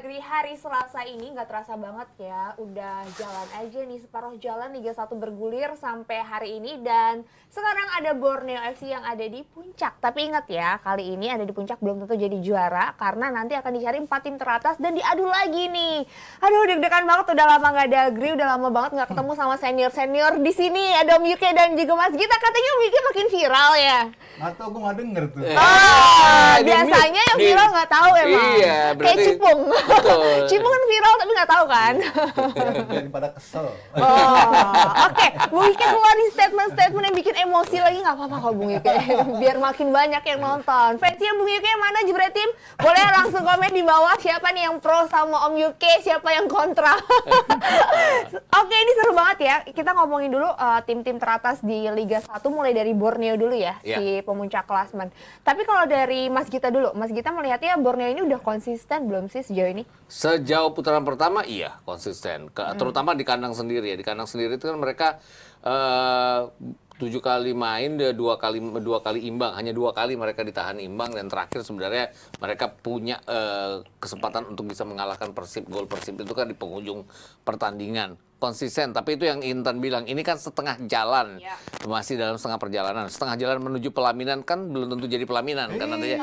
Negeri hari Selasa ini nggak terasa banget ya, udah jalan aja nih separuh jalan Liga 1 bergulir sampai hari ini dan sekarang ada Borneo FC yang ada di puncak. Tapi ingat ya, kali ini ada di puncak belum tentu jadi juara karena nanti akan dicari 4 tim teratas dan diadu lagi nih. Aduh, deg-degan banget, udah lama nggak ada Agri, udah lama banget nggak ketemu sama senior-senior di sini. Ada Om Yuke dan juga Mas Gita, katanya Om Yuke makin viral ya. Nggak tahu, gue nggak denger tuh. Biasanya yang viral nggak tahu emang. Iya, berarti kayak Cipung. betul. Cipung kan viral tapi nggak tahu kan. Daripada kesel. Oke. Bung Yuke keluarin statement-statement yang bikin emosi lagi, nggak apa-apa kok Bung Yuke. Biar makin banyak yang nonton. Fansnya Bung Yuke mana Jebret Tim? Boleh langsung komen di bawah siapa nih yang pro sama Om Yuke, siapa yang kontra. Oke, ini seru banget ya. Kita ngomongin dulu tim-tim teratas di Liga 1 mulai dari Borneo dulu ya, si pemuncak klasmen. Tapi kalau dari Mas Gita dulu, Mas Gita melihatnya Borneo ini udah konsisten belum sih sejauh ini? Sejauh putaran pertama iya konsisten, terutama di kandang sendiri ya. Di kandang sendiri itu kan mereka 7 kali main, dua kali imbang, hanya 2 kali mereka ditahan imbang dan terakhir sebenarnya mereka punya kesempatan untuk bisa mengalahkan Persib. Gol Persib itu kan di penghujung pertandingan. Konsisten, tapi itu yang Intan bilang, ini kan setengah jalan, masih dalam setengah perjalanan. Setengah jalan menuju pelaminan kan belum tentu jadi pelaminan kan nantinya.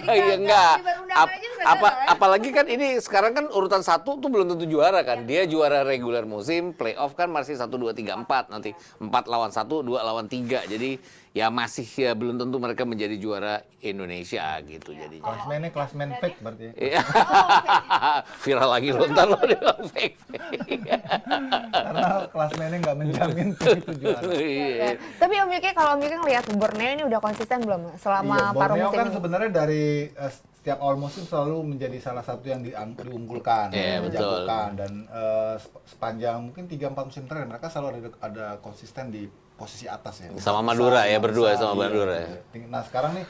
Iya enggak. Apalagi kan ini sekarang kan urutan 1 tuh belum tentu juara kan. Dia juara reguler musim, playoff kan masih 1 2 3 4, nanti 4 lawan 1, 2 lawan 3. Jadi ya masih ya belum tentu mereka menjadi juara Indonesia gitu jadinya. Klasmennya klasmen fake berarti. Iya. Viral lagi lontar lo di fake. Karena klasmennya nggak menjamin tim itu juara. Tapi Om Yuke, kalau Om Yuke ngelihat Borneo ini udah konsisten belum selama paruh Borneo musim kan ini? sebenarnya dari setiap awal musim selalu menjadi salah satu yang diunggulkan, dijagokan, dan sepanjang mungkin 3-4 musim terakhir mereka selalu ada konsisten di posisi atas ya. Sama Madura ya, berdua sama Madura ya. Nah sekarang nih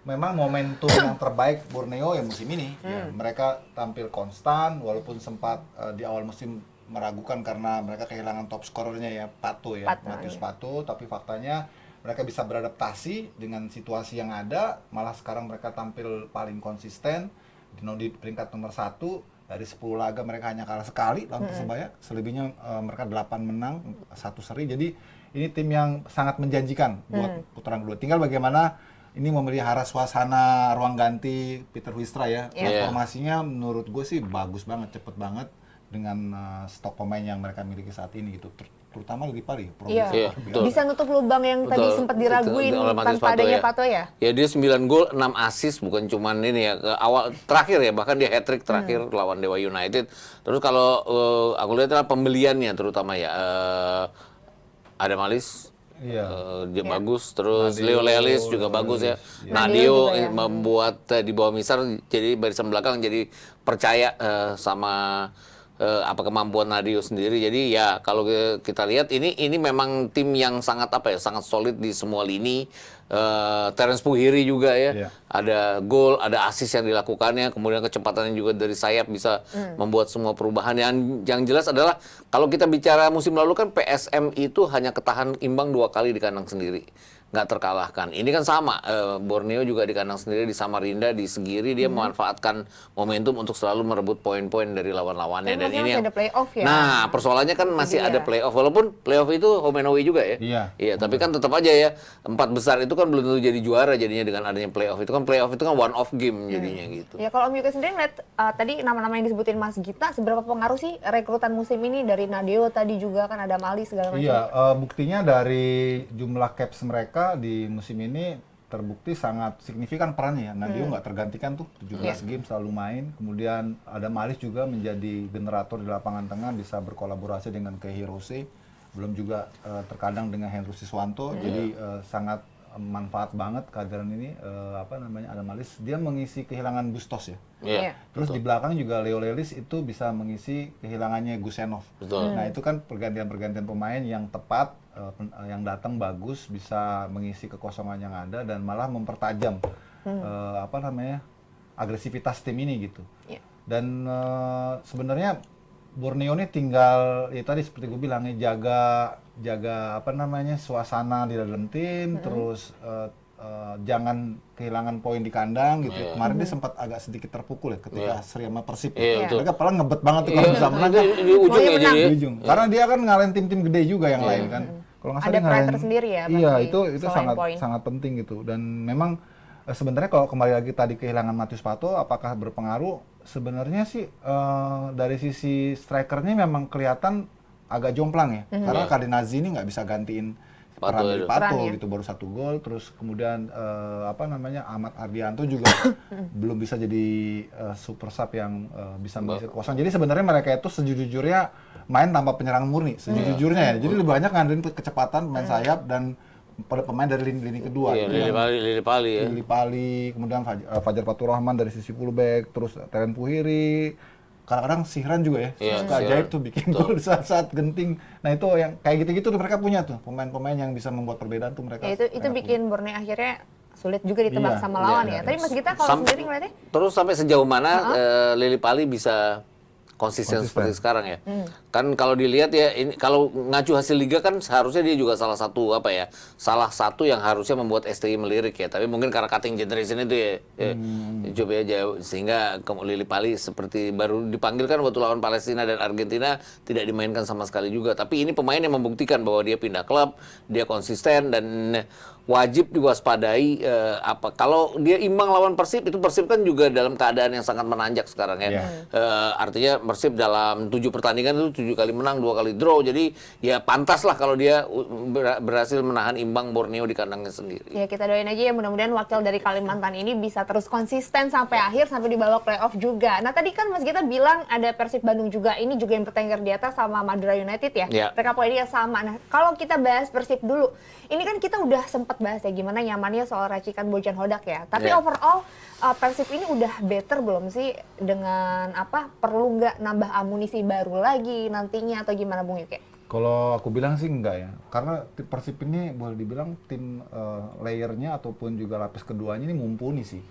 memang momentum yang terbaik Borneo ya musim ini. Ya, mereka tampil konstan walaupun sempat di awal musim meragukan karena mereka kehilangan top skorernya ya, Pato ya, Matius Pato, tapi faktanya mereka bisa beradaptasi dengan situasi yang ada, malah sekarang mereka tampil paling konsisten di peringkat nomor 1. Dari 10 laga mereka hanya kalah sekali lawan Persebaya, selebihnya mereka 8 menang, 1 seri. Jadi ini tim yang sangat menjanjikan buat putaran kedua. Tinggal bagaimana ini memelihara suasana ruang ganti Peter Huistra ya. Transformasinya menurut gue sih bagus banget, cepet banget dengan stok pemain yang mereka miliki saat ini gitu. Terutama Lili Pali. Iya. Bisa nutup lubang yang tadi sempat diraguin tanpa adanya Pato ya? Ya dia 9 gol, 6 assist, bukan cuman ini ya, ke awal terakhir ya, bahkan dia hat-trick terakhir lawan Dewa United. Terus kalau aku lihat adalah pembeliannya terutama ya, ada Malis, dia bagus, terus Leo Lelis juga bagus ya. Nadio membuat di bawah Misar, jadi barisan belakang jadi percaya sama kemampuan Nadio sendiri. Jadi ya kalau kita lihat ini memang tim yang sangat sangat solid di semua lini. Terence Puhiri juga ya, ada gol, ada assist yang dilakukannya, kemudian kecepatannya juga dari sayap bisa membuat semua perubahan. Yang jelas adalah kalau kita bicara musim lalu kan PSM itu hanya ketahan imbang 2 kali di kandang sendiri, nggak terkalahkan. Ini kan sama, Borneo juga di kandang sendiri di Samarinda, di Segiri dia memanfaatkan momentum untuk selalu merebut poin-poin dari lawan-lawannya. Dan ini ada playoff ya. Nah, persoalannya kan masih ada playoff, walaupun playoff itu home and away juga ya. Iya, tapi kan tetap aja ya 4 besar itu kan belum tentu jadi juara jadinya dengan adanya playoff. Itu kan playoff itu kan one off game jadinya gitu. Ya kalau Om Yuke sendiri ngeliat tadi nama-nama yang disebutin Mas Gita, seberapa pengaruh sih rekrutan musim ini dari Nadio tadi juga kan ada Mali segala macam. Iya, buktinya dari jumlah caps mereka di musim ini terbukti sangat signifikan perannya ya. Nadio nggak tergantikan tuh, 17 game selalu main. Kemudian ada Malis juga menjadi generator di lapangan tengah, bisa berkolaborasi dengan Kehi Rose. Belum juga terkadang dengan Hendro Siswanto. Jadi sangat manfaat banget kehadiran ini ada Malis. Dia mengisi kehilangan Bustos ya. Terus di belakang juga Leo Lelis itu bisa mengisi kehilangannya Gusenov. Nah itu kan pergantian-pergantian pemain yang tepat, yang datang bagus, bisa mengisi kekosongan yang ada dan malah mempertajam agresivitas tim ini gitu. Dan sebenarnya Borneo ini tinggal ya tadi seperti gue bilang ya, jaga suasana di dalam tim, terus jangan kehilangan poin di kandang gitu. Iya. Kemarin dia sempat agak sedikit terpukul ya ketika seri sama Persib. Iya, betul. Mereka paling ngebet banget tuh kalau bisa menang kan. Di ujung ya jadi. Di ujung. Karena dia kan ngalahin tim-tim gede juga yang lain kan. Kalau nggak salah Ada dia pride ngalahin- tersendiri ya, Iya, pasti, itu selain sangat poin. sangat penting gitu. Dan memang sebenarnya kalau kembali lagi tadi kehilangan Matius Pato apakah berpengaruh? Sebenarnya sih dari sisi strikernya memang kelihatan agak jomplang ya. Karena Kadinazi ini nggak bisa gantiin Pato peran dari itu. Pato Peran, ya. gitu, baru 1 gol. Terus kemudian Ahmad Ardianto juga belum bisa jadi super sub yang bisa mengisi kosong. Jadi sebenarnya mereka itu sejujurnya main tanpa penyerang murni, sejujurnya ya. Jadi lebih banyak ngandelin kecepatan pemain sayap dan pemain dari lini kedua. Iya, Itu yang Lili Pali ya. Lili Pali, kemudian Fajar Faturrahman dari sisi fullback, terus Teren Puhiri, kadang-kadang Sihran juga ya, Iya, suka Sihran. ajaib tuh bikin gol di saat-saat genting. Nah itu yang kayak gitu-gitu tuh mereka punya tuh pemain-pemain yang bisa membuat perbedaan tuh mereka. Ya, itu mereka bikin Borneo akhirnya sulit juga ditebak Iya, sama lawan iya, ya. iya. Tapi Mas Gita kalau sendiri ngeliatnya? Terus sampai sejauh mana Lili Pali bisa konsisten seperti sekarang ya? Kan kalau dilihat ya, ini kalau ngacu hasil liga kan seharusnya dia juga salah satu salah satu yang harusnya membuat STI melirik ya. Tapi mungkin karena cutting generation itu ya, coba aja sehingga Lili Pali seperti baru dipanggil kan waktu lawan Palestina dan Argentina tidak dimainkan sama sekali juga. Tapi ini pemain yang membuktikan bahwa dia pindah klub, dia konsisten dan wajib diwaspadai kalau dia imbang lawan Persib, itu Persib kan juga dalam keadaan yang sangat menanjak sekarang ya. Artinya Persib dalam 7 pertandingan itu 7 kali menang, 2 kali draw. Jadi ya pantas lah kalau dia berhasil menahan imbang Borneo di kandangnya sendiri. Ya kita doain aja ya mudah-mudahan wakil dari Kalimantan ini bisa terus konsisten sampai akhir, sampai di babak playoff juga. Nah tadi kan Mas Gita bilang ada Persib Bandung juga, ini juga yang bertengger di atas sama Madura United ya. Ya. Mereka poinnya sama. Nah kalau kita bahas Persib dulu, ini kan kita udah sempat bahas ya gimana nyamannya soal racikan Bojan Hodak ya. Tapi Ya. overall Persib ini udah better belum sih dengan perlu nggak nambah amunisi baru lagi nantinya atau gimana Bung Yuke? Kalau aku bilang sih enggak ya, karena tim Persib ini boleh dibilang tim layernya ataupun juga lapis keduanya ini mumpuni sih.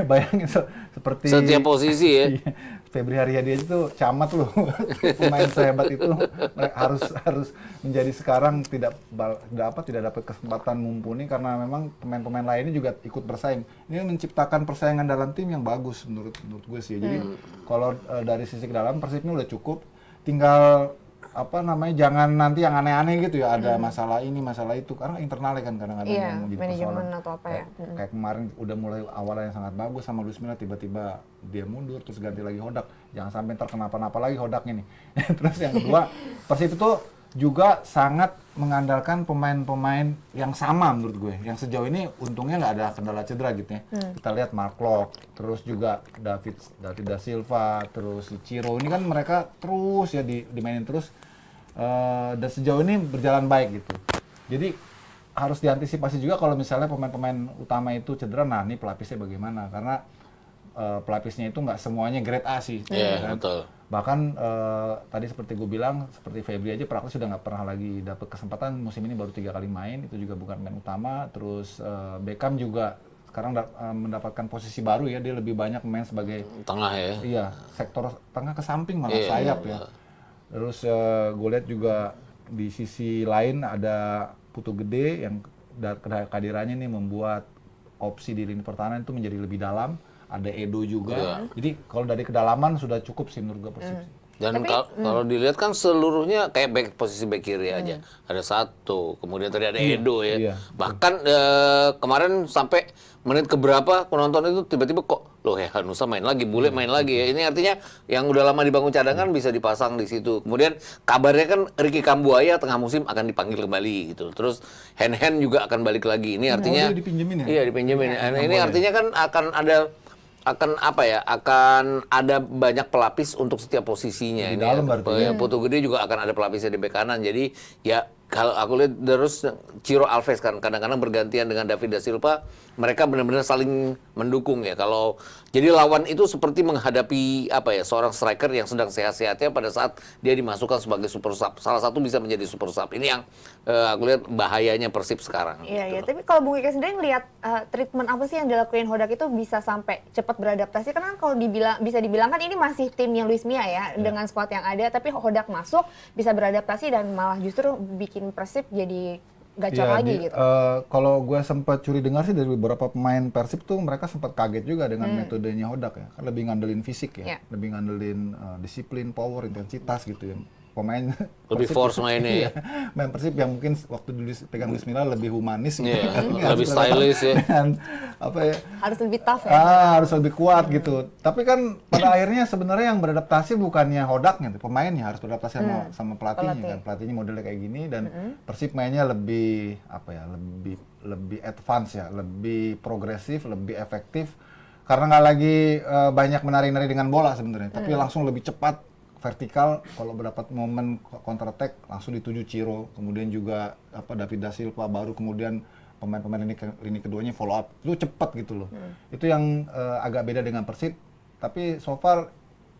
Bayangin seperti Setiap posisi ya. Iya, Febri Haryadi aja tuh camat loh, pemain sehebat itu harus menjadi sekarang tidak dapat kesempatan mumpuni karena memang pemain-pemain lainnya juga ikut bersaing. Ini menciptakan persaingan dalam tim yang bagus menurut gue sih. Jadi kalau dari sisi ke dalam Persib ini udah cukup, tinggal jangan nanti yang aneh-aneh gitu ya, ada masalah ini masalah itu karena internalnya kan kadang-kadang Iya, yang jadi manajemen persoalan. atau apa ya. Kayak kemarin udah mulai awalnya yang sangat bagus sama Luis Milla, tiba-tiba dia mundur terus ganti lagi Hodak, jangan sampai ntar kenapa-napa lagi Hodaknya nih. Terus yang kedua, Persib itu juga sangat mengandalkan pemain-pemain yang sama menurut gue, yang sejauh ini untungnya nggak ada kendala cedera gitu ya. Kita lihat Mark Locke, terus juga David da Silva, terus Ciro, ini kan mereka terus ya dimainin terus. Dan sejauh ini berjalan baik gitu. Jadi harus diantisipasi juga kalau misalnya pemain-pemain utama itu cedera, nah ini pelapisnya bagaimana? Karena pelapisnya itu nggak semuanya grade A sih. Iya, kan? betul. Bahkan tadi seperti gue bilang, seperti Febri aja praktis sudah nggak pernah lagi dapat kesempatan, musim ini baru 3 kali main, itu juga bukan pemain utama. Terus Beckham juga sekarang mendapatkan posisi baru ya, dia lebih banyak main sebagai Tengah ya. iya, sektor tengah ke samping malah Iya, sayap ya. Terus gue lihat juga di sisi lain ada Putu Gede yang kehadirannya nih membuat opsi di lini pertahanan itu menjadi lebih dalam. Ada Edo juga. Jadi kalau dari kedalaman sudah cukup sih menurut gue Persib. Dan kalau dilihat kan seluruhnya kayak posisi back kiri aja. Ada satu, kemudian tadi ada Edo ya. Iya. Bahkan kemarin sampai menit keberapa penonton itu tiba-tiba kok loh ya Hanusa main lagi, Bule main lagi ya. Ini artinya yang udah lama dibangun cadangan bisa dipasang di situ. Kemudian kabarnya kan Ricky Kambuaya tengah musim akan dipanggil kembali gitu. Terus Hen juga akan balik lagi. Ini artinya dia dipinjemin ya? Iya, dipinjemin. Ini artinya kan akan ada banyak pelapis untuk setiap posisinya. Di Ini dalam berarti. Putu Gede juga akan ada pelapisnya di bek kanan. Jadi ya kalau aku lihat terus Ciro Alves kan kadang-kadang bergantian dengan David da Silva, mereka benar-benar saling mendukung ya. Kalau jadi lawan itu seperti menghadapi seorang striker yang sedang sehat-sehatnya pada saat dia dimasukkan sebagai super sub. Salah satu bisa menjadi super sub. Ini yang aku lihat bahayanya Persib sekarang. Iya, gitu. iya. Tapi kalau Bung Ika sendiri ngelihat treatment apa sih yang dilakuin Hodak itu bisa sampai cepat beradaptasi? Karena kalau bisa dibilang kan ini masih timnya Luis Milla ya, dengan squad yang ada, tapi Hodak masuk bisa beradaptasi dan malah justru bikin Persib jadi gacor Iya, lagi gitu. kalau gue sempat curi dengar sih dari beberapa pemain Persib tuh mereka sempat kaget juga dengan metodenya Hodak ya. Kan lebih ngandelin fisik ya, Iya. lebih ngandelin disiplin, power, intensitas gitu ya. Pemain Lebih Persib force tuh, mainnya ya. iya, main Persib yang mungkin waktu dulu pegang Luis Milla lebih humanis gitu Iya, kan. lebih stylish ya. Dan apa ya? Harus lebih tough ya. Harus lebih kuat gitu. Tapi kan pada akhirnya sebenarnya yang beradaptasi bukannya Hodaknya, pemainnya harus beradaptasi sama pelatihnya Pelatih. kan. Pelatihnya modelnya kayak gini dan Persib mainnya lebih apa ya? Lebih advance ya, lebih progresif, lebih efektif. Karena nggak lagi banyak menari-nari dengan bola sebenarnya, tapi langsung lebih cepat vertikal. Kalau mendapat momen counter attack langsung dituju Ciro, kemudian juga David da Silva, baru kemudian pemain-pemain lini keduanya follow up. Itu cepat gitu loh. Itu yang agak beda dengan Persib, tapi so far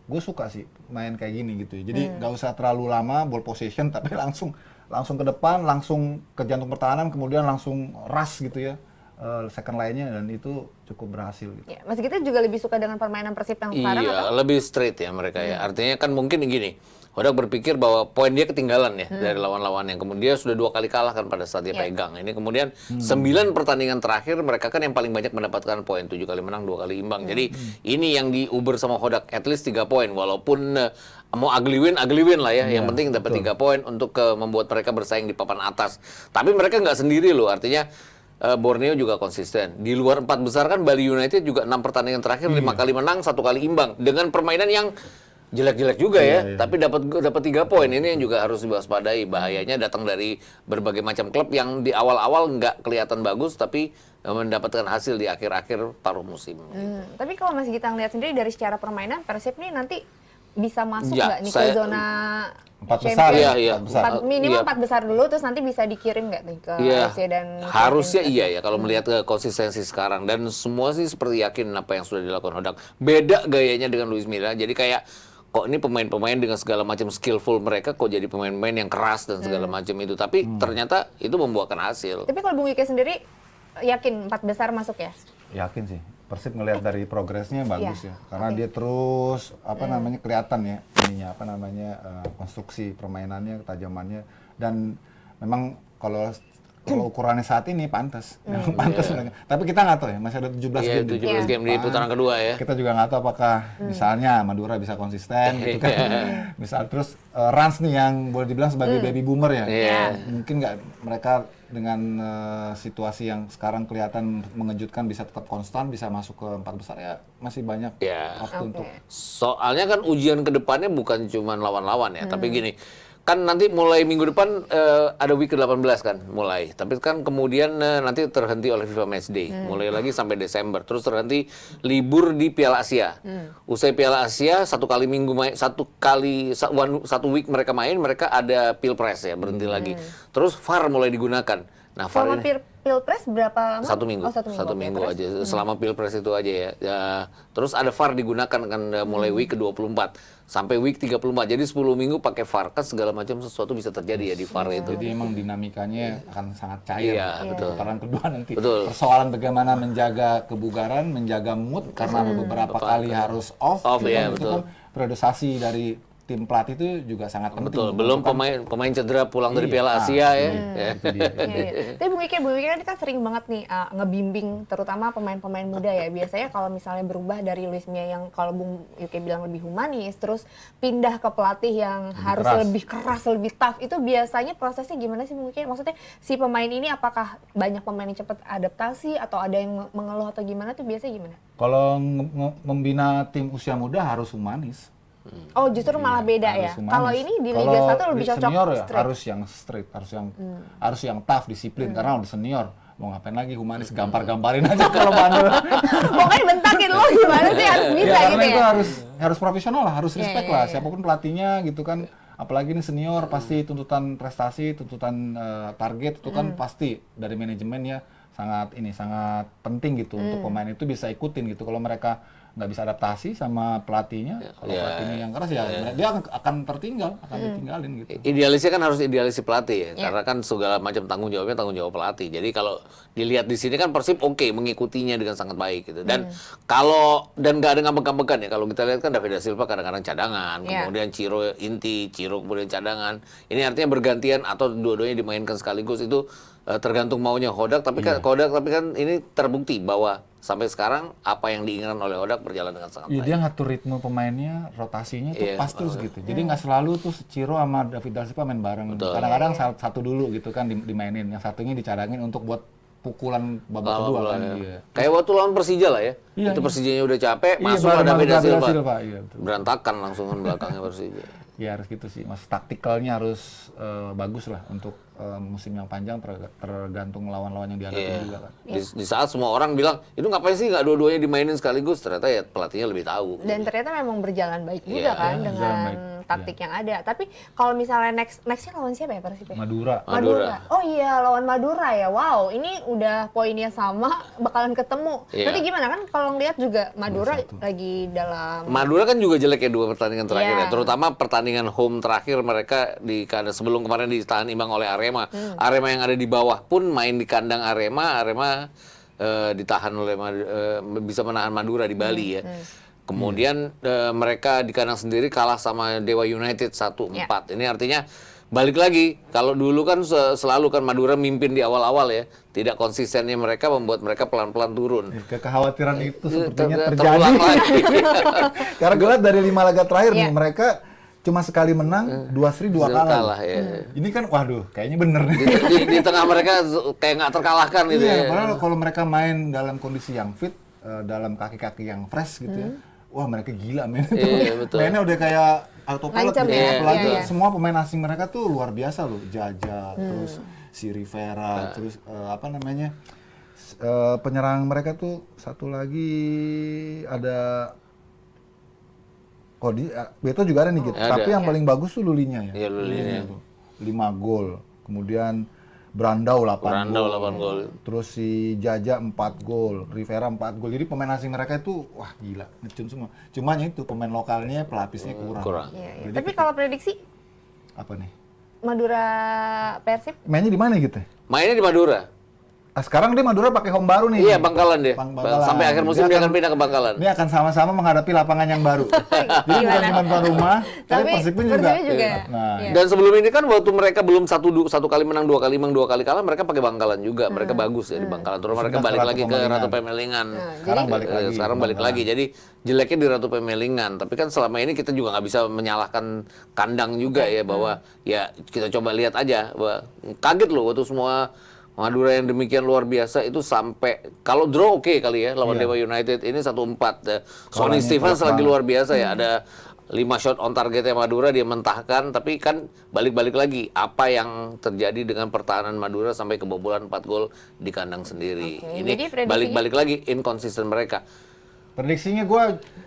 gue suka sih main kayak gini gitu ya. Jadi nggak usah terlalu lama ball possession, tapi langsung ke depan, langsung ke jantung pertahanan, kemudian langsung rush gitu ya. Second line-nya, dan itu cukup berhasil gitu. Ya, Mas Gita juga lebih suka dengan permainan Persib yang sekarang Iya, atau? lebih straight ya mereka ya. Artinya kan mungkin gini, Hodak berpikir bahwa poin dia ketinggalan ya dari lawan-lawan yang kemudian sudah 2 kali kalah kan pada saat dia pegang. Ini kemudian 9 pertandingan terakhir mereka kan yang paling banyak mendapatkan poin, 7 kali menang, 2 kali imbang. Jadi ini yang diuber sama Hodak, at least 3 poin walaupun mau ugly win lah ya. Yang penting dapat 3 poin untuk membuat mereka bersaing di papan atas. Tapi mereka nggak sendiri loh, artinya Borneo juga konsisten. Di luar 4 besar kan Bali United juga 6 pertandingan terakhir 5 kali menang, 1 kali imbang dengan permainan yang jelek-jelek juga ya, tapi dapat 3 poin. Ini yang juga harus diwaspadai. Bahayanya datang dari berbagai macam klub yang di awal-awal nggak kelihatan bagus tapi mendapatkan hasil di akhir-akhir paruh musim. Tapi kalau Mas Gita ngeliat sendiri dari secara permainan Persib nih nanti bisa masuk Ya, nggak nih ke zona 4 besar champion? ya, iya. Minimal Iya. 4 besar dulu, terus nanti bisa dikirim nggak nih ke Iya, AFC dan harusnya iya ya kalau melihat konsistensi sekarang, dan semua sih seperti yakin apa yang sudah dilakukan Hodak. Beda gayanya dengan Luis Milla, jadi kayak kok ini pemain-pemain dengan segala macam skillful mereka kok jadi pemain-pemain yang keras dan segala macam itu, tapi ternyata itu membuahkan hasil. Tapi kalau Bung Ike sendiri yakin 4 besar masuk ya? Yakin sih. Persib ngelihat dari progresnya bagus ya. Karena dia terus kelihatan ya ininya konstruksi permainannya, ketajamannya, dan memang kalau ukurannya saat ini pantas. Memang pantas. Tapi kita nggak tahu ya, masih ada 17 Iya, game. 17 game di putaran kedua ya. Kita juga nggak tahu apakah misalnya Madura bisa konsisten gitu kan. Misal terus Rans nih yang boleh dibilang sebagai baby boomer ya. Iya. Mungkin nggak mereka dengan situasi yang sekarang kelihatan mengejutkan bisa tetap konstan, bisa masuk ke 4 besar ya, masih banyak Ya. waktu untuk Soalnya kan ujian ke depannya bukan cuma lawan-lawan ya, tapi gini, kan nanti mulai minggu depan ada week ke-18 kan mulai. Tapi kan kemudian nanti terhenti oleh FIFA Matchday. Mulai lagi sampai Desember. Terus terhenti libur di Piala Asia. Usai Piala Asia satu week mereka main, mereka ada Pilpres ya, berhenti lagi. Terus VAR mulai digunakan. Nah, VAR Selama ini Pilpres berapa lama? 1 minggu, Oh, 1 minggu. satu Oke, minggu terus? aja. Selama Pilpres itu aja ya. Terus ada VAR digunakan kan mulai week ke-24 sampai week 34. Jadi 10 minggu pakai VAR, kan segala macam sesuatu bisa terjadi ya di VAR itu. jadi emang dinamikanya akan sangat cair. Iya, betul. Putaran kedua nanti. Betul. Persoalan bagaimana menjaga kebugaran, menjaga mood karena beberapa kali harus off. Off, gitu iya, kan. Itu betul. kan periodisasi dari tim pelatih itu juga sangat penting. Betul, belum pemain cedera pulang dari Piala Asia ya. Ya. Itu dia. Iya. Tapi Bung Ike kan kita sering banget nih ngebimbing terutama pemain-pemain muda ya. Biasanya kalau misalnya berubah dari Luis Milla yang kalau Bung Ike bilang lebih humanis, terus pindah ke pelatih yang harus keras. lebih keras, lebih tough, itu biasanya prosesnya gimana sih Bung Ike? Maksudnya si pemain ini apakah banyak pemain yang cepat adaptasi atau ada yang mengeluh atau gimana tuh biasanya gimana? Kalau membina tim usia muda harus humanis. Oh justru malah beda ya. Harus humanis. Kalau ini di Liga Kalau 1 lebih di cocok senior ya, straight. harus yang straight, harus yang tough, disiplin, karena udah senior. Mau ngapain lagi humanis, gampar-gamparin aja kalau bandel. Pokoknya bentakin lo gimana sih harus bisa Ya, gitu karena ya. itu harus profesional lah, harus respect Iya, lah. iya. Siapapun pelatihnya gitu kan. Apalagi ini senior, pasti tuntutan prestasi, tuntutan target itu kan pasti dari manajemen ya sangat penting gitu untuk pemain itu bisa ikutin gitu. Kalau mereka nggak bisa adaptasi sama pelatihnya, kalau pelatihnya yang keras ya dia akan tertinggal, akan ditinggalin gitu. Idealisnya kan harus idealis si pelatih ya, karena kan segala macam tanggung jawabnya tanggung jawab pelatih. Jadi kalau dilihat di sini kan Persib oke mengikutinya dengan sangat baik gitu. Dan dan nggak ada ngambek-ngambekan ya. Kalau kita lihat kan David da Silva kadang-kadang cadangan, kemudian Ciro kemudian cadangan. Ini artinya bergantian atau dua-duanya dimainkan sekaligus, itu tergantung maunya Hodak, tapi kan ini terbukti bahwa sampai sekarang apa yang diinginkan oleh Hodak berjalan dengan sangat Iya, baik. dia ngatur ritme pemainnya, rotasinya tuh Iya, pas terus gitu. Jadi nggak selalu tuh Ciro sama David da Silva main bareng. Kadang-kadang satu dulu gitu kan dimainin, yang satunya dicadangin untuk buat pukulan babak kedua kan. Ya. Iya. Kayak waktu lawan Persija lah ya. Iya, Itu iya. Persijanya udah capek, Iya, masuk baru ada David da Silva. Iya, betul. Berantakan langsung kan belakangnya Persija. Ya harus gitu sih, mas. Taktikalnya harus bagus lah untuk musim yang panjang, tergantung lawan-lawan yang dihadapi Iya. juga kan. Di saat semua orang bilang, itu ngapain sih nggak dua-duanya dimainin sekaligus, ternyata ya pelatihnya lebih tahu. Dan ternyata memang berjalan baik juga Iya, kan berjalan dengan baik. taktik yang ada. Tapi kalau misalnya nextnya lawan siapa ya Persib? Ya? Madura. Madura. Oh iya, lawan Madura ya. Wow, ini udah poinnya sama, bakalan ketemu. Iya. Nanti gimana kan kalau ngeliat juga Madura lagi dalam Madura kan juga jelek ya 2 pertandingan terakhir Iya. ya, terutama pertandingan home terakhir mereka di kandang sebelum kemarin ditahan imbang oleh Arema. Arema yang ada di bawah pun main di kandang Arema ditahan oleh bisa menahan Madura di Bali ya. Kemudian mereka di kandang sendiri kalah sama Dewa United 1-4. Ini artinya balik lagi, kalau dulu kan selalu kan Madura mimpin di awal-awal ya, tidak konsistennya mereka membuat mereka pelan-pelan turun. Kekhawatiran itu sepertinya Terulang terjadi. lagi. Karena gue lihat dari 5 laga terakhir Iya. nih, mereka cuma sekali menang, 2 seri, 2 kalah. Ya. Ini kan, waduh, kayaknya bener nih. Di tengah mereka kayak nggak terkalahkan gitu Iya, ya. padahal kalau mereka main dalam kondisi yang fit, dalam kaki-kaki yang fresh gitu ya, wah mereka gila men. Iya, betul. Mainnya udah kayak autopilot Ngancam gitu. ya, Apalagi iya. semua pemain asing mereka tuh luar biasa loh. Jaja, terus si Rivera, terus apa namanya, penyerang mereka tuh satu lagi ada Beto juga ada nih gitu. Ada. Tapi yang paling bagus tuh Lulinya ya. Iya, Lulinya. tuh. 5 gol. Kemudian Brandao 8 Brandao gol. 8 gol. Terus si Jaja 4 gol, Rivera 4 gol. Jadi pemain asing mereka itu wah gila, ngecun semua. Cuma itu pemain lokalnya pelapisnya kurang. Kurang. Iya. Tapi kalau prediksi Apa nih? Madura Persib Mainnya di mana gitu? Mainnya di Madura. Sekarang dia Madura pakai home baru nih. Iya, Bangkalan dia. Bangkalan. Sampai akhir musim dia akan pindah ke Bangkalan. Ini akan sama-sama menghadapi lapangan yang baru. Jadi bukan Gimana? cuma tuan rumah, tapi Tapi Persib pun juga. Persib juga. Nah, Iya. Dan sebelum ini kan waktu mereka belum satu kali menang, 2 kali menang, 2 kali kalah, mereka pakai Bangkalan juga. Mereka bagus ya di Bangkalan. Terus mereka Sebentar balik Ratu lagi ke Pemelingan. Ratu Pemelingan. Sekarang balik lagi. Sekarang balik lagi. Jadi jeleknya di Ratu Pemelingan. Tapi kan selama ini kita juga nggak bisa menyalahkan kandang juga ya, bahwa ya kita coba lihat aja. Bahwa kaget loh waktu semua Madura yang demikian luar biasa itu sampai kalau draw oke kali ya lawan Iya. Dewa United ini 1-4 ya. Kalahnya Sonny Stevens kuat lagi banget. luar biasa ya, ada 5 shot on targetnya Madura dia mentahkan, tapi kan balik-balik lagi apa yang terjadi dengan pertahanan Madura sampai kebobolan 4 gol di kandang sendiri. Oke, Ini jadi prediksinya? balik-balik lagi inconsistent mereka. Prediksinya gue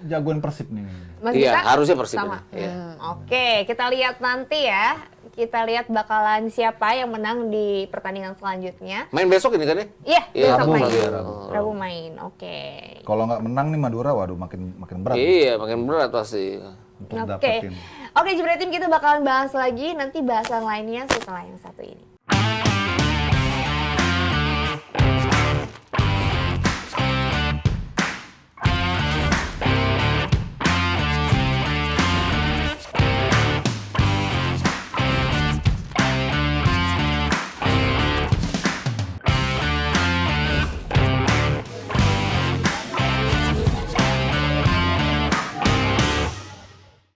jagoan Persib nih. Mas Iya, Gita? harusnya Persib sama. ini, iya. Oke, kita lihat nanti ya. Kita lihat bakalan siapa yang menang di pertandingan selanjutnya. Main besok ini kan ya? Iya, Iya, besok Rabu main. kali ya, Rabu. Rabu main. Oke. Kalau nggak menang nih Madura, waduh makin berat Iya, makin berat pasti. untuk Oke. dapetin. Oke, Jebret Tim, kita bakalan bahas lagi nanti bahasan lainnya setelah yang satu ini.